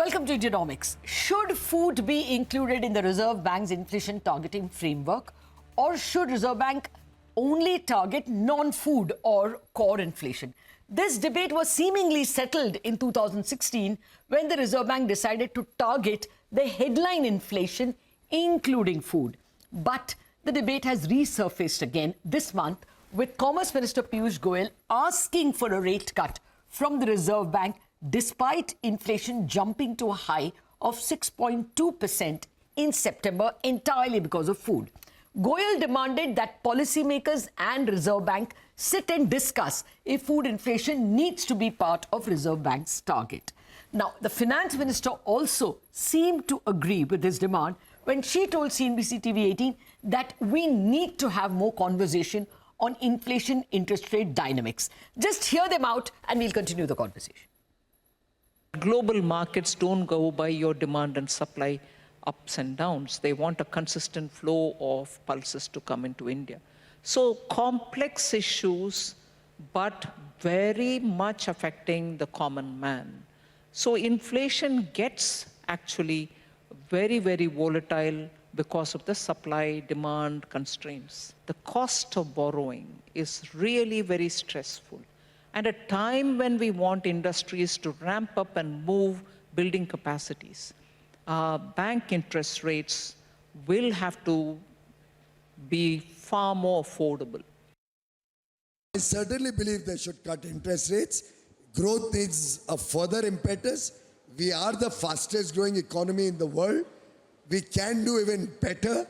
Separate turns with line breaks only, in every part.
Welcome to Indianomics. Should food be included in the Reserve Bank's inflation targeting framework, or should Reserve Bank only target non-food or core inflation? This debate was seemingly settled in 2016 when the Reserve Bank decided to target the headline inflation, including food. But the debate has resurfaced again this month, with Commerce Minister Piyush Goyal asking for a rate cut from the Reserve Bank despite inflation jumping to a high of 6.2% in September entirely because of food. Goyal demanded that policymakers and Reserve Bank sit and discuss if food inflation needs to be part of Reserve Bank's target. Now, the Finance Minister also seemed to agree with this demand when she told CNBC-TV18 that we need to have more conversation on inflation interest rate dynamics. Just hear them out and we'll continue the conversation.
Global markets don't go by your demand and supply ups and downs. They want a consistent flow of pulses to come into India. So complex issues, but very much affecting the common man. So inflation gets actually very, very volatile because of the supply-demand constraints. The cost of borrowing is really very stressful. And at a time when we want industries to ramp up and move building capacities, bank interest rates will have to be far more affordable.
I certainly believe they should cut interest rates. Growth needs a further impetus. We are the fastest growing economy in the world. We can do even better.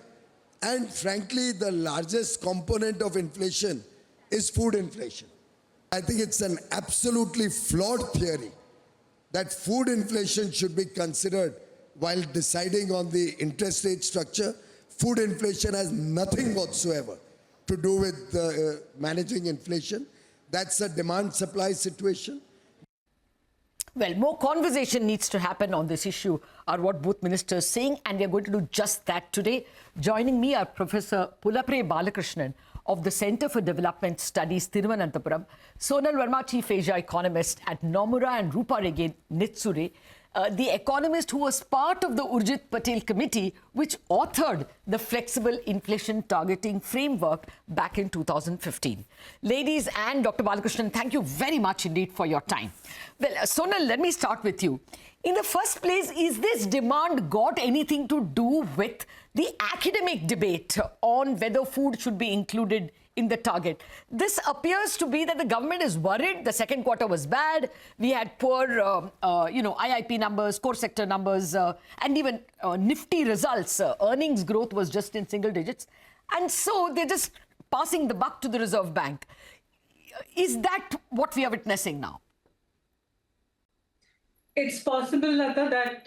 And frankly, the largest component of inflation is food inflation. I think it's an absolutely flawed theory that food inflation should be considered while deciding on the interest rate structure. Food inflation has nothing whatsoever to do with managing inflation. That's a demand-supply situation.
Well, more conversation needs to happen on this issue, are what both ministers saying, and we are going to do just that today. Joining me are Professor Pulapre Balakrishnan of the Center for Development Studies, Thiruvananthapuram, Sonal Verma, Chief Asia Economist at Nomura, and Rupa Rege Nitsure, the economist who was part of the Urjit Patel Committee, which authored the Flexible Inflation Targeting Framework back in 2015. Ladies and Dr. Balakrishnan, thank you very much indeed for your time. Well, Sonal, let me start with you. In the first place, is this demand got anything to do with the academic debate on whether food should be included in the target? This appears to be that the government is worried. The second quarter was bad. We had poor, IIP numbers, core sector numbers, and even nifty results. Earnings growth was just in single digits. And so they're just passing the buck to the Reserve Bank. Is that what we are witnessing now?
It's possible, Latha, that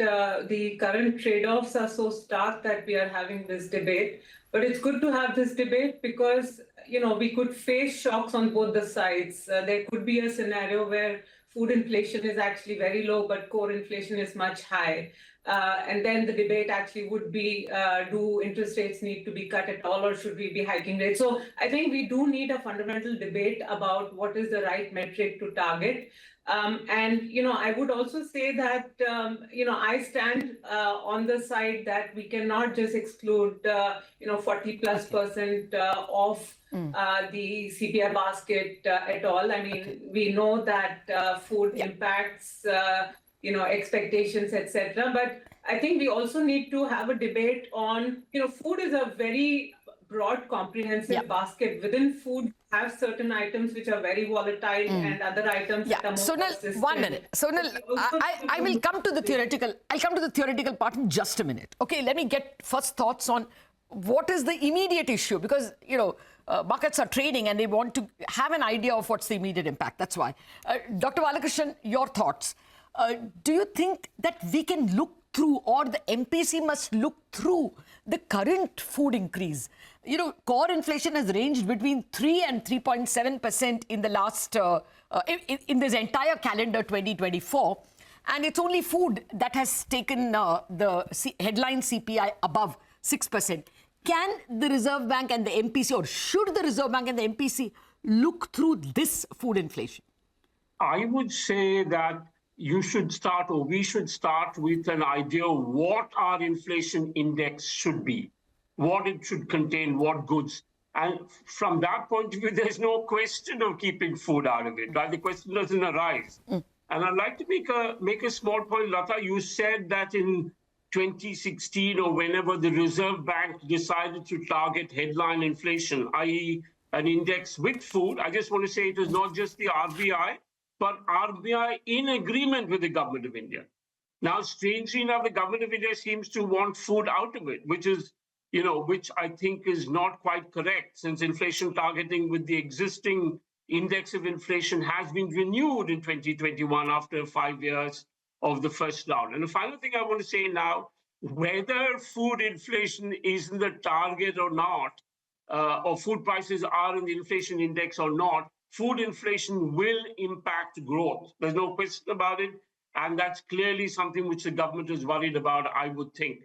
the current trade-offs are so stark that we are having this debate. But it's good to have this debate because, we could face shocks on both the sides. There could be a scenario where food inflation is actually very low, but core inflation is much high. And then the debate actually would be, do interest rates need to be cut at all, or should we be hiking rates? So I think we do need a fundamental debate about what is the right metric to target. I would also say that, I stand on the side that we cannot just exclude, 40+% of the CPI basket at all. I mean, we know that food impacts, expectations, etc. But I think we also need to have a debate on, food is a very broad, comprehensive basket. Within food, have certain items which are very volatile and other items that are more persistent.
1 minute. Sonal, I will come to the theoretical. I'll come to the theoretical part in just a minute. Okay, let me get first thoughts on what is the immediate issue, because markets are trading and they want to have an idea of what's the immediate impact. That's why. Dr. Balakrishnan, your thoughts. Do you think that we can look through, or the MPC must look through the current food increase? Core inflation has ranged between 3 and 3.7% in the last, in this entire calendar 2024. And it's only food that has taken the headline CPI above 6%. Can the Reserve Bank and the MPC, or should the Reserve Bank and the MPC look through this food inflation?
I would say that you should start, or we should start with an idea of what our inflation index should be, what it should contain, what goods. And from that point of view, there's no question of keeping food out of it, right? The question doesn't arise. And I'd like to make a small point, Latha. You said that in 2016 or whenever the Reserve Bank decided to target headline inflation, i.e. an index with food, I just want to say it was not just the RBI, but RBI in agreement with the government of India. Now, strangely enough, the government of India seems to want food out of it, which is, which I think is not quite correct, since inflation targeting with the existing index of inflation has been renewed in 2021 after 5 years of the first round. And the final thing I want to say now, whether food inflation is in the target or not, or food prices are in the inflation index or not, food inflation will impact growth. There's no question about it. And that's clearly something which the government is worried about, I would think.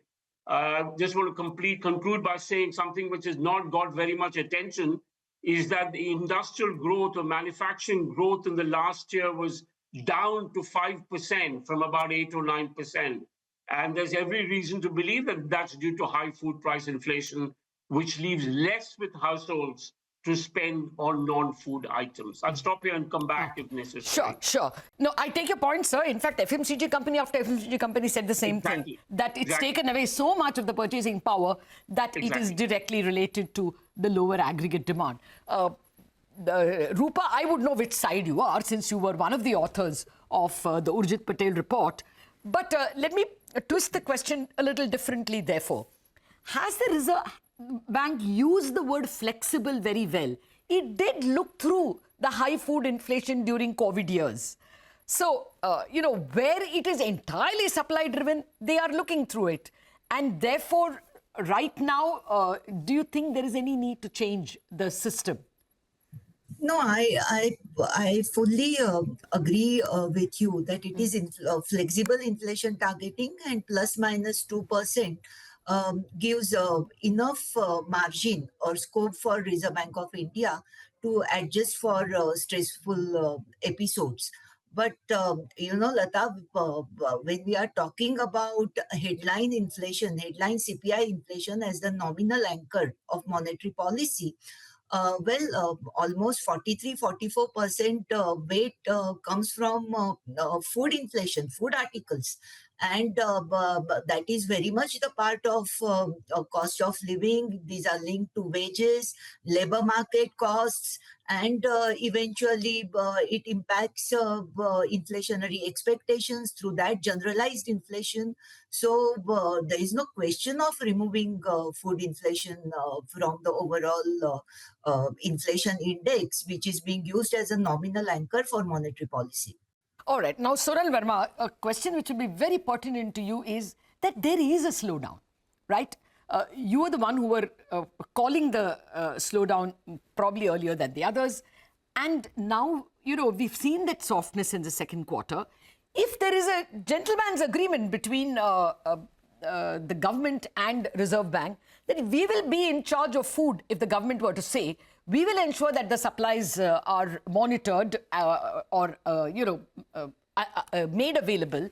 Just want to conclude by saying something which has not got very much attention is that the industrial growth or manufacturing growth in the last year was down to 5% from about 8 or 9%. And there's every reason to believe that that's due to high food price inflation, which leaves less with households to spend on non-food items. I'll stop here and come back if necessary.
Sure. No, I take your point, sir. In fact, FMCG company after FMCG company said the same thing, that it's taken away so much of the purchasing power that it is directly related to the lower aggregate demand. Rupa, I would know which side you are, since you were one of the authors of the Urjit Patel report. But let me twist the question a little differently, therefore. Has the Reserve Bank used the word flexible very well? It did look through the high food inflation during COVID years. So, where it is entirely supply driven, they are looking through it. And therefore, right now, do you think there is any need to change the system?
No, I fully agree with you that it is flexible inflation targeting, and plus minus 2% gives enough margin or scope for Reserve Bank of India to adjust for stressful episodes. But, Latha, when we are talking about headline CPI inflation as the nominal anchor of monetary policy, almost 43-44% weight comes from food inflation, food articles. And that is very much the part of cost of living. These are linked to wages, labor market costs, and eventually it impacts inflationary expectations through that generalized inflation. So there is no question of removing food inflation from the overall inflation index, which is being used as a nominal anchor for monetary policy.
All right. Now, Sonal Verma, a question which will be very pertinent to you is that there is a slowdown, right? You were the one who were calling the slowdown probably earlier than the others. And now, we've seen that softness in the second quarter. If there is a gentleman's agreement between the government and Reserve Bank, that we will be in charge of food, if the government were to say, we will ensure that the supplies are monitored or made available.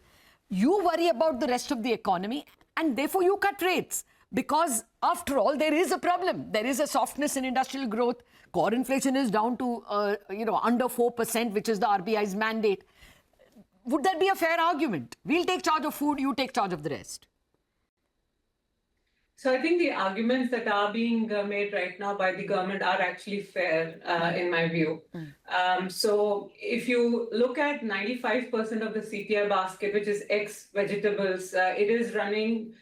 You worry about the rest of the economy, and therefore you cut rates. Because after all, there is a problem. There is a softness in industrial growth. Core inflation is down to under 4%, which is the RBI's mandate. Would that be a fair argument? We'll take charge of food, you take charge of the rest.
So I think the arguments that are being made right now by the government are actually fair, in my view. So if you look at 95% of the CPI basket, which is ex-vegetables, it is running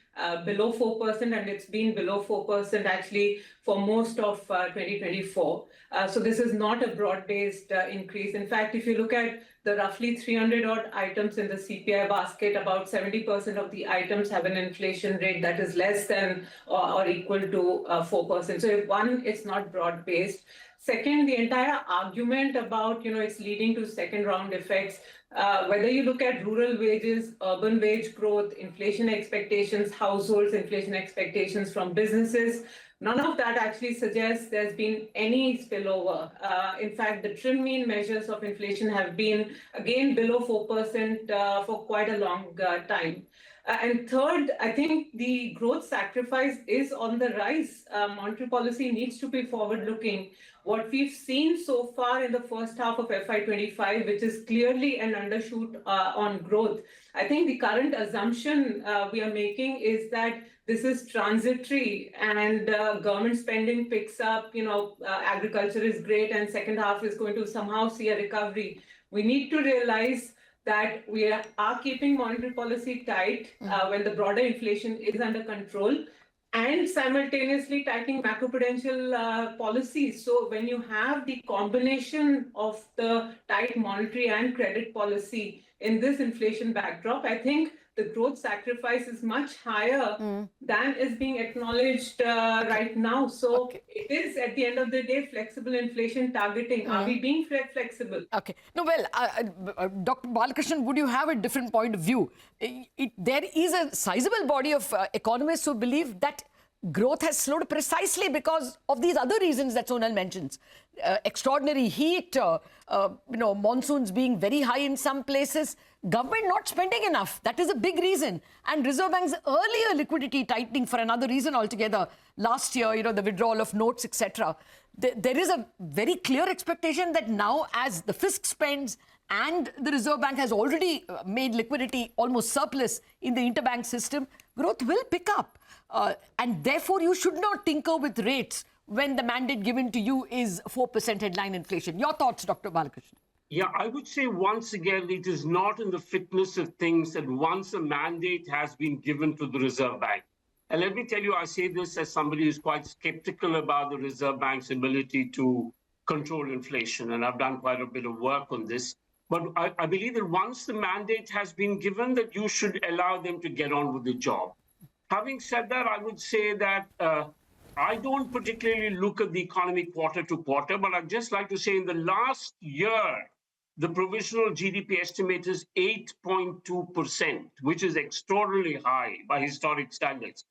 below 4%, and it's been below 4% actually for most of 2024. So this is not a broad-based increase. In fact, if you look at the roughly 300 odd items in the CPI basket, about 70% of the items have an inflation rate that is less than or equal to 4%. So if one, it's not broad-based. Second, the entire argument about, it's leading to second round effects, whether you look at rural wages, urban wage growth, inflation expectations, households, inflation expectations from businesses, None of that actually suggests there's been any spillover. In fact, the trim mean measures of inflation have been again below 4% for quite a long time. And third, I think the growth sacrifice is on the rise. Monetary policy needs to be forward-looking. What we've seen so far in the first half of FY25, which is clearly an undershoot on growth, I think the current assumption we are making is that this is transitory and government spending picks up, agriculture is great and second half is going to somehow see a recovery. We need to realize that we are keeping monetary policy tight when the broader inflation is under control and simultaneously tightening macroprudential policies. So when you have the combination of the tight monetary and credit policy in this inflation backdrop, I think the growth sacrifice is much higher than is being acknowledged right now. So it is, at the end of the day, flexible inflation targeting. Are we being flexible?
Okay. No, well, Dr. Balakrishnan, would you have a different point of view? There is a sizable body of economists who believe that growth has slowed precisely because of these other reasons that Sonal mentions. Extraordinary heat, monsoons being very high in some places, government not spending enough. That is a big reason. And Reserve Bank's earlier liquidity tightening for another reason altogether. Last year, the withdrawal of notes, etc. There is a very clear expectation that now as the fisc spends and the Reserve Bank has already made liquidity almost surplus in the interbank system, growth will pick up. And therefore, you should not tinker with rates when the mandate given to you is 4% headline inflation. Your thoughts, Dr. Balakrishnan?
Yeah, I would say once again, it is not in the fitness of things that once a mandate has been given to the Reserve Bank. And let me tell you, I say this as somebody who's quite skeptical about the Reserve Bank's ability to control inflation. And I've done quite a bit of work on this. But I believe that once the mandate has been given, that you should allow them to get on with the job. Having said that, I would say that I don't particularly look at the economy quarter to quarter, but I'd just like to say in the last year, the provisional GDP estimate is 8.2%, which is extraordinarily high by historic standards.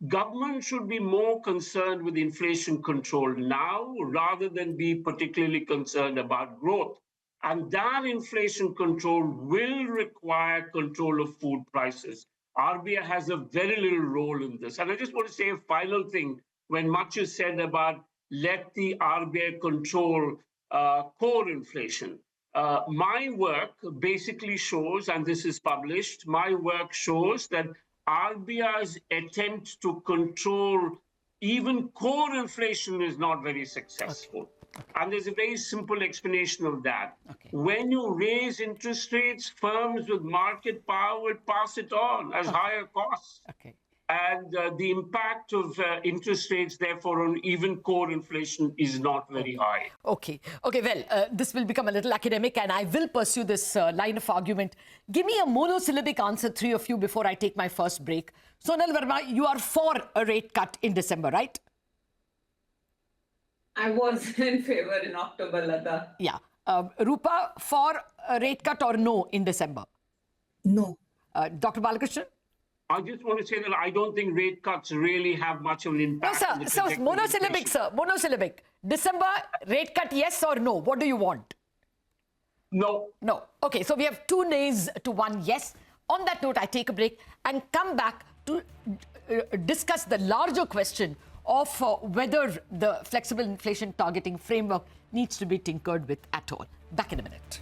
Government should be more concerned with inflation control now rather than be particularly concerned about growth. And that inflation control will require control of food prices. RBI has a very little role in this. And I just want to say a final thing. When much is said about let the RBI control core inflation, my work basically shows, and this is published, my work shows that RBI's attempt to control even core inflation is not very successful. And there's a very simple explanation of that. When you raise interest rates, firms with market power will pass it on as higher costs. And the impact of interest rates, therefore, on even core inflation is not very high.
Okay, well, this will become a little academic and I will pursue this line of argument. Give me a monosyllabic answer, three of you, before I take my first break. Sonal Verma, you are for a rate cut in December, right?
I was in favor in October, Latha.
Yeah. Rupa, for a rate cut or no in December?
No.
Dr. Balakrishnan?
I just want to say that I don't think rate cuts really have much of an impact.
No, sir. So monosyllabic, sir. Monosyllabic. December, rate cut, yes or no? What do you want?
No.
No. Okay, so we have 2 nays to 1 yes. On that note, I take a break and come back to discuss the larger question of whether the flexible inflation targeting framework needs to be tinkered with at all. Back in a minute.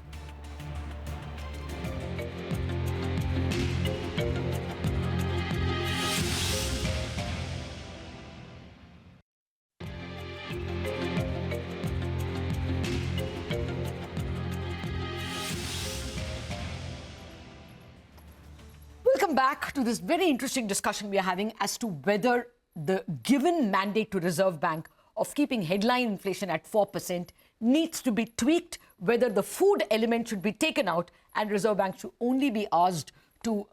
Welcome back to this very interesting discussion we are having as to whether the given mandate to Reserve Bank of keeping headline inflation at 4% needs to be tweaked, whether the food element should be taken out and Reserve Bank should only be asked to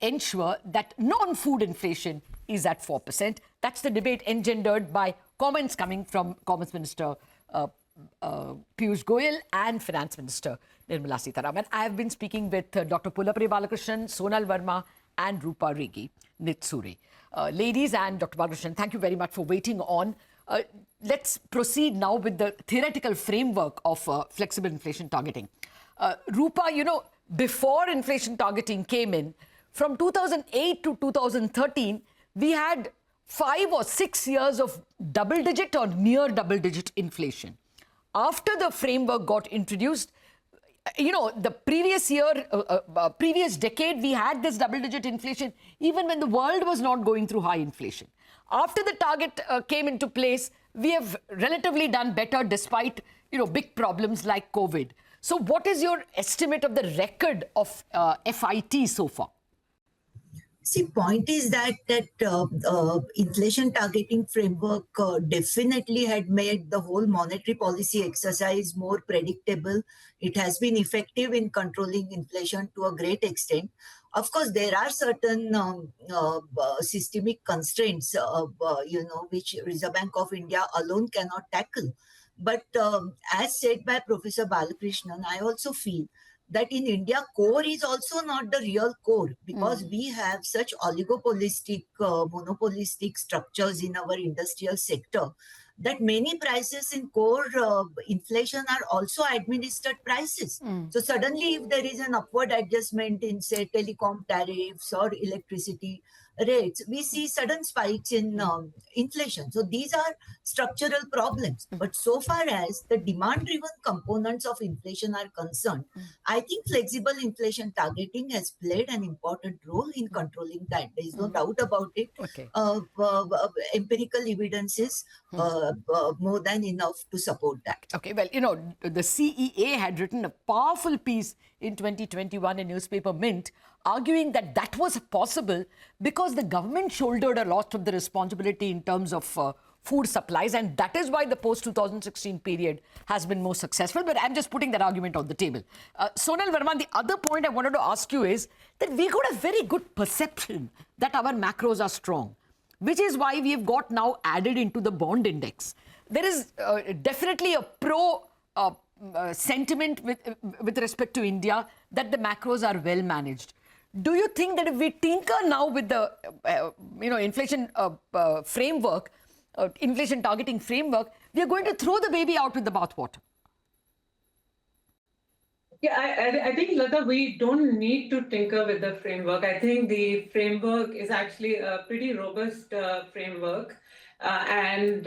ensure that non-food inflation is at 4%. That's the debate engendered by comments coming from Commerce Minister Piyush Goyal and Finance Minister Nirmala Sitharaman. I have been speaking with Dr. Pullapree Balakrishnan, Sonal Verma and Rupa Regi Nitsure. Ladies and Dr. Balakrishnan, thank you very much for waiting on. Let's proceed now with the theoretical framework of flexible inflation targeting. Rupa, you know, before inflation targeting came in, from 2008 to 2013, we had 5 or 6 years of double-digit or near double-digit inflation. After the framework got introduced, you know, the previous year, previous decade, we had this double-digit inflation, even when the world was not going through high inflation. After the target came into place, we have relatively done better despite, you know, big problems like COVID. So what is your estimate of the record of FIT so far?
See, point is that inflation targeting framework definitely had made the whole monetary policy exercise more predictable. It has been effective in controlling inflation to a great extent. Of course, there are certain systemic constraints, which Reserve Bank of India alone cannot tackle. But as said by Professor Balakrishnan, I also feel that in India, core is also not the real core because we have such oligopolistic, monopolistic structures in our industrial sector that many prices in core inflation are also administered prices. So suddenly if there is an upward adjustment in, say, telecom tariffs or electricity rates, we see sudden spikes in inflation. So these are structural problems. But so far as the demand-driven components of inflation are concerned, I think flexible inflation targeting has played an important role in controlling that. There is no doubt about it.
Okay.
Empirical evidence is more than enough to support that.
Okay, well, you know, the CEA had written a powerful piece in 2021 in newspaper Mint, arguing that that was possible because the government shouldered a lot of the responsibility in terms of food supplies, and that is why the post-2016 period has been more successful. But I'm just putting that argument on the table. Sonal Verma, the other point I wanted to ask you is that we got a very good perception that our macros are strong, which is why we have got now added into the bond index. There is definitely a pro sentiment with respect to India that the macros are well managed. Do you think that if we tinker now with the inflation framework, inflation targeting framework, we are going to throw the baby out with the bathwater?
Yeah, I think, Latha, we don't need to tinker with the framework. I think the framework is actually a pretty robust framework. And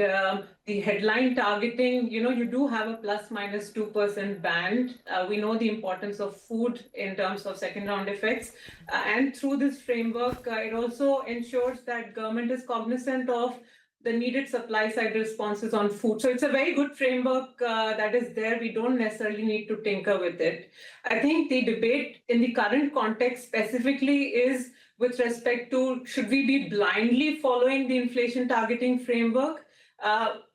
the headline targeting, you do have a plus minus 2% band. We know the importance of food in terms of second round effects. And through this framework, it also ensures that government is cognizant of the needed supply side responses on food. So it's a very good framework that is there. We don't necessarily need to tinker with it. I think the debate in the current context specifically is with respect to should we be blindly following the inflation targeting framework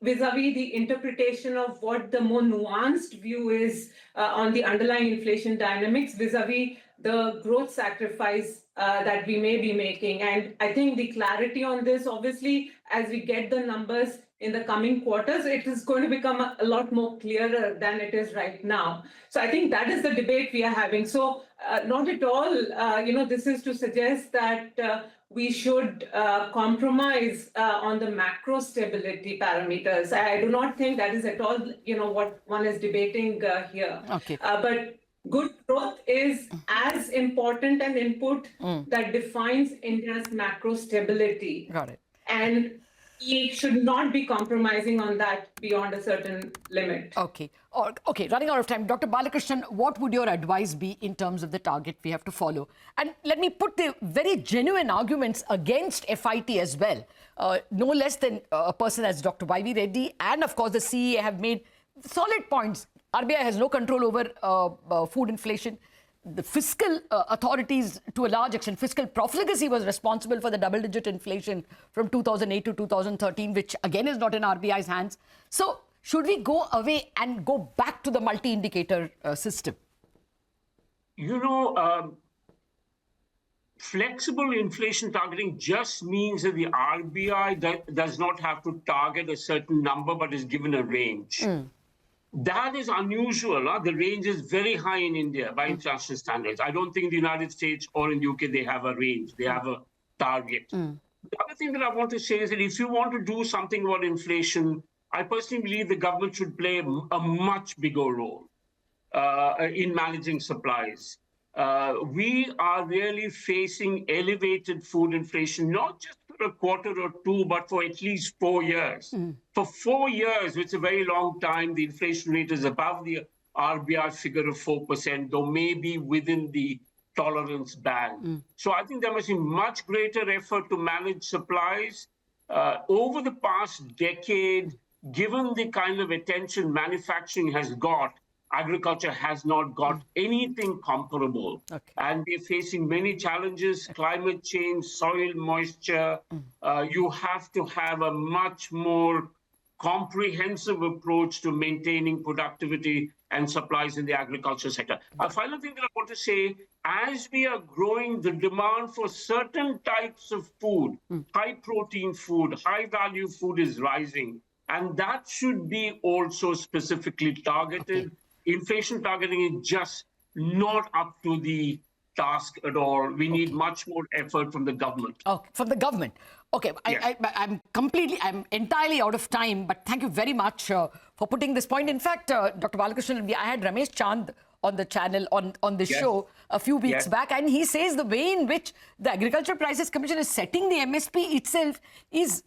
vis-a-vis the interpretation of what the more nuanced view is on the underlying inflation dynamics vis-a-vis the growth sacrifice that we may be making. And I think the clarity on this, obviously, as we get the numbers in the coming quarters, it is going to become a lot more clearer than it is right now. So I think that is the debate we are having. So not at all, this is to suggest that we should compromise on the macro stability parameters. I do not think that is at all, what one is debating here.
Okay.
But good growth is as important an input that defines India's macro stability.
Got it.
And we should not be compromising on that beyond a certain limit.
Okay. Okay, running out of time. Dr. Balakrishnan, what would your advice be in terms of the target we have to follow? And let me put the very genuine arguments against FIT as well. No less than a person as Dr. Y.V. Reddy and, of course, the CEA have made solid points. RBI has no control over food inflation. The fiscal authorities, to a large extent, fiscal profligacy was responsible for the double-digit inflation from 2008 to 2013, which again is not in RBI's hands. So should we go away and go back to the multi-indicator system?
Flexible inflation targeting just means that the RBI does not have to target a certain number, but is given a range. That is unusual. The range is very high in India by international standards. I don't think in the United States or in the UK they have a range. They have a target. The other thing that I want to say is that if you want to do something about inflation, I personally believe the government should play a much bigger role in managing supplies. We are really facing elevated food inflation, not just for a quarter or two, but for at least 4 years. For 4 years, which is a very long time, the inflation rate is above the RBI figure of 4%, though maybe within the tolerance band. So I think there must be much greater effort to manage supplies. Over the past decade, given the kind of attention manufacturing has got, agriculture has not got anything comparable. And we're facing many challenges, climate change, soil moisture. You have to have a much more comprehensive approach to maintaining productivity and supplies in the agriculture sector. A final thing that I want to say, as we are growing, the demand for certain types of food, high protein food, high value food is rising. And that should be also specifically targeted. Inflation targeting is just not up to the task at all. We need much more effort from the government.
Okay, from the government. Okay,
Yes.
I'm entirely out of time, but thank you very much for putting this point. In fact, Dr. Balakrishnan, I had Ramesh Chand on the channel, on the show a few weeks back, and he says the way in which the Agriculture Prices Commission is setting the MSP itself is,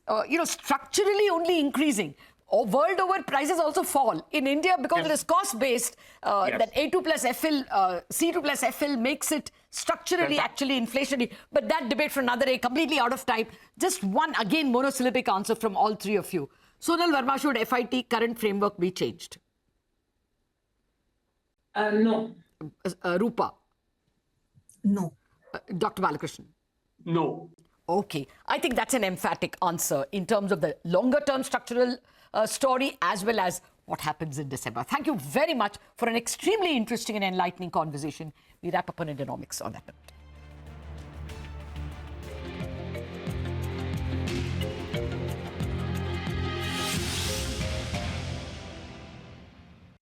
structurally only increasing. World over, prices also fall. In India, because it is cost-based, that A2 plus FL, C2 plus FL makes it structurally actually inflationary. But that debate for another day, completely out of time. Just one, again, monosyllabic answer from all three of you. Sonal Verma, should FIT current framework be changed?
No.
Rupa?
No.
Dr. Balakrishnan?
No.
Okay. I think that's an emphatic answer in terms of the longer-term structural story as well as what happens in December. Thank you very much for an extremely interesting and enlightening conversation. We wrap up on Indianomics on that note.